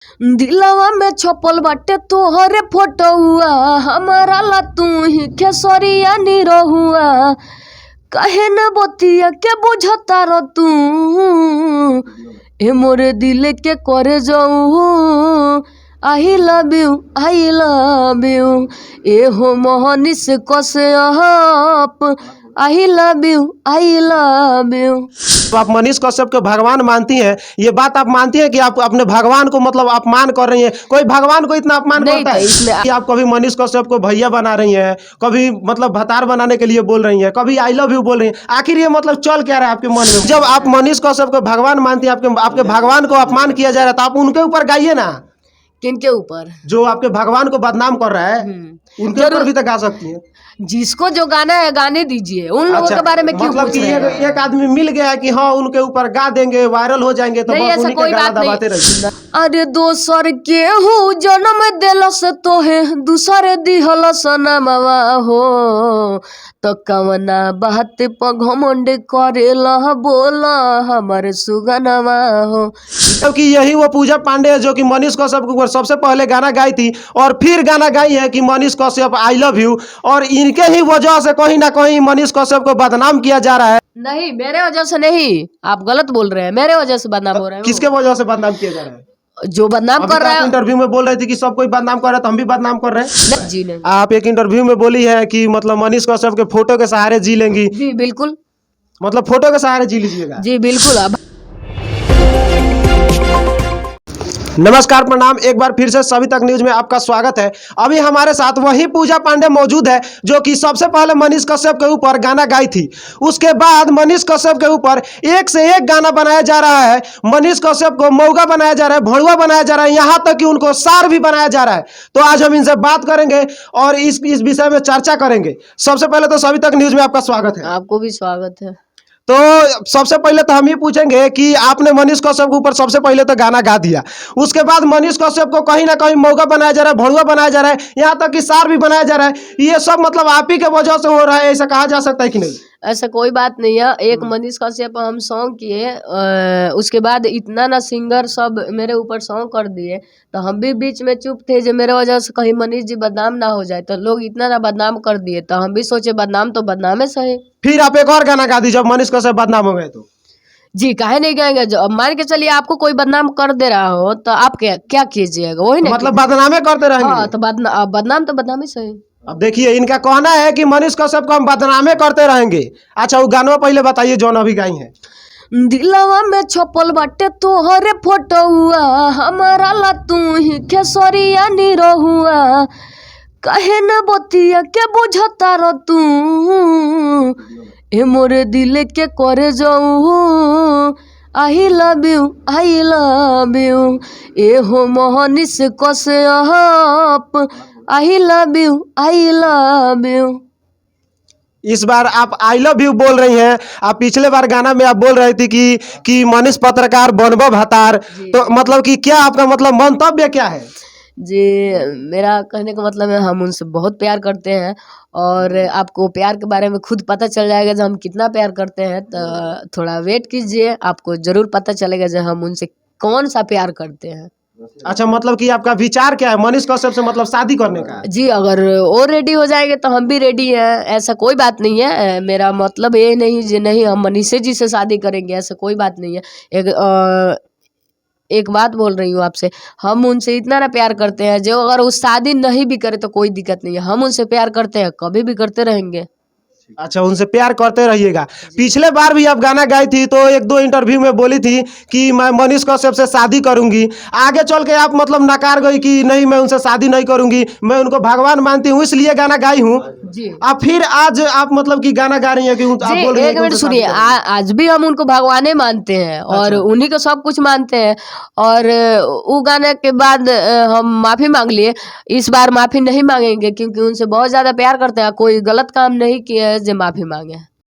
दिलवा में छपल बाटे तोहरे फोटोआ, हमारा ला तू ही खेसरिया निरहुआ। कहे न बतिया के बुझता रो तू, ए मोरे दिल के करे जाऊ। आई लव यू ए हो मोहनिस कसे आप। I love you. आप मनीष कश्यप को भगवान मानती हैं, ये बात आप मानती हैं कि आप अपने भगवान को मतलब अपमान कर रही हैं? कोई भगवान को इतना अपमान करता है कि आप कभी मनीष कश्यप को भैया बना रही हैं, कभी मतलब भतार बनाने के लिए बोल रही हैं, कभी आई लव यू बोल रही हैं। आखिर ये मतलब चल क्या रहा है आपके मन में? जब आप मनीष कश्यप को भगवान मानती हैं, आपके भगवान को अपमान किया जा रहा है, तो आप उनके ऊपर गाइए ना। किनके ऊपर? जो आपके भगवान को बदनाम कर रहा है उनके ऊपर भी तो गा सकती है। जिसको जो गाना है गाने दीजिए, उन लोगों के बारे में क्यों मतलब कि एक आदमी मिल गया है कि हाँ उनके ऊपर गा देंगे, वायरल हो जाएंगे, तो नहीं, बस ऐसा कोई बात दबाते रहिए। अरे दोसर के हूँ जन्म दिलस तोहे, दूसरे दिहल सनमवा हो। तो कवना बात पर घमंड करेला बोला हमारे सुगनवा हो। क्योंकि यही वो पूजा पांडे है जो कि मनीष कश्यप के ऊपर सबसे पहले गाना गाई थी, और फिर गाना गाई है कि Manish Kashyap I love you. और इनके ही वजह से कहीं ना कहीं मनीष कश्यप को बदनाम किया जा रहा है। नहीं, मेरे वजह से नहीं, आप गलत बोल रहे हैं। मेरे वजह से बदनाम हो रहे हैं। किसके वजह से बदनाम किया जा रहा है? जो बदनाम कर रहा है। इंटरव्यू में बोल रही थी कि सब कोई बदनाम कर रहा है, तो हम भी बदनाम कर रहे हैं। जी नहीं। आप एक इंटरव्यू में बोली है कि मतलब मनीष कश्यप के फोटो के सहारे जी लेंगी। जी बिल्कुल, मतलब फोटो के सहारे जी लीजिएगा। जी बिल्कुल। अब नमस्कार, प्रणाम, एक बार फिर से सभी तक न्यूज में आपका स्वागत है। अभी हमारे साथ वही पूजा पांडे मौजूद है जो कि सबसे पहले मनीष कश्यप के ऊपर गाना गाई थी। उसके बाद मनीष कश्यप के ऊपर एक से एक गाना बनाया जा रहा है। मनीष कश्यप को मौगा बनाया जा रहा है, भड़ुआ बनाया जा रहा है, यहाँ तक कि उनको सार भी बनाया जा रहा है। तो आज हम इनसे बात करेंगे और इस विषय में चर्चा करेंगे। सबसे पहले तो सभी तक न्यूज में आपका स्वागत है। आपको भी स्वागत है। तो सबसे पहले तो हम ही पूछेंगे कि आपने मनीष कश्यप के ऊपर सबसे पहले तो गाना गा दिया, उसके बाद मनीष कश्यप को कहीं ना कहीं मौका बनाया जा रहा है, भड़ुआ बनाया जा रहा है, यहाँ तक कि सार भी बनाया जा रहा है। ये सब मतलब आप ही के वजह से हो रहा है, ऐसा कहा जा सकता है कि नहीं? ऐसा कोई बात नहीं है। एक मनीष कश्यप हम सॉन्ग किए, उसके बाद इतना ना सिंगर सब मेरे ऊपर सॉन्ग कर दिए, तो हम भी बीच में चुप थे जो मेरे वजह से कहीं मनीष जी बदनाम ना हो जाए। तो लोग इतना ना बदनाम कर दिए, तो हम भी सोचे बदनाम तो बदनाम है सही। फिर आप एक और गाना गा दी जब मनीष कश्यप बदनाम हो गए तो? जी काहे नहीं गाएंगे। जो अब मान के चलिए आपको कोई बदनाम कर दे रहा हो तो आप क्या कीजिएगा? वही ना, मतलब बदनामे करते रहेंगे। हाँ, तो बदनाम तो बदनाम ही सही। अब देखिए, इनका कहना है कि मनीष कश्यप को हम बदनामे करते रहेंगे। अच्छा, वो गाना पहले बताइए जो अभी गाई है। दिलवा में छपल बाटे तोहरे फोटोआ, हमारा ला तू ही खेसरिया निरहुआ। कहे न बतिया के बुझता रो तू, ए मोरे दिल के करे जाऊ। आई लव यू ए हो मोहनिस कसे आप। I love you. इस बार आप आई लव यू बोल रही हैं। आप पिछले बार गाना में आप बोल रही थी कि मनीष पत्रकार बनबो भतार। तो मतलब कि क्या आपका मतलब मंतव्य क्या है? जी, मेरा कहने का मतलब है हम उनसे बहुत प्यार करते हैं, और आपको प्यार के बारे में खुद पता चल जाएगा जब हम कितना प्यार करते हैं। तो थोड़ा वेट कीजिए, आपको जरूर पता चलेगा जब हम उनसे कौन सा प्यार करते हैं। अच्छा, मतलब कि आपका विचार क्या है मनीष कश्यप से मतलब शादी करने का? जी, अगर वो रेडी हो जाएंगे तो हम भी रेडी हैं। ऐसा कोई बात नहीं है। मेरा मतलब ये नहीं जी नहीं हम मनीषा जी से शादी करेंगे, ऐसा कोई बात नहीं है। एक बात बोल रही हूँ आपसे, हम उनसे इतना ना प्यार करते हैं जो अगर वो शादी नहीं भी करे तो कोई दिक्कत नहीं है। हम उनसे प्यार करते हैं, कभी भी करते रहेंगे। अच्छा, उनसे प्यार करते रहिएगा। पिछले बार भी आप गाना गाई थी तो एक दो इंटरव्यू में बोली थी कि मैं मनीष कश्यप से शादी करूंगी। आगे चल के आप मतलब नकार गई कि नहीं मैं उनसे शादी नहीं करूंगी, मैं उनको भगवान मानती हूँ इसलिए गाना गाई हूँ। जी, आप फिर आज आप मतलब कि गाना गा रही हैं कि आप बोल रही हैं। एक मिनट सुनिए, आज भी हम उनको भगवाने मानते हैं और उन्हीं को सब कुछ मानते हैं। और वो गाने के बाद हम माफी मांग लिए। इस बार माफी नहीं मांगेंगे क्योंकि उनसे बहुत ज्यादा प्यार करते हैं। कोई गलत काम नहीं किया है जो माफी मांगे।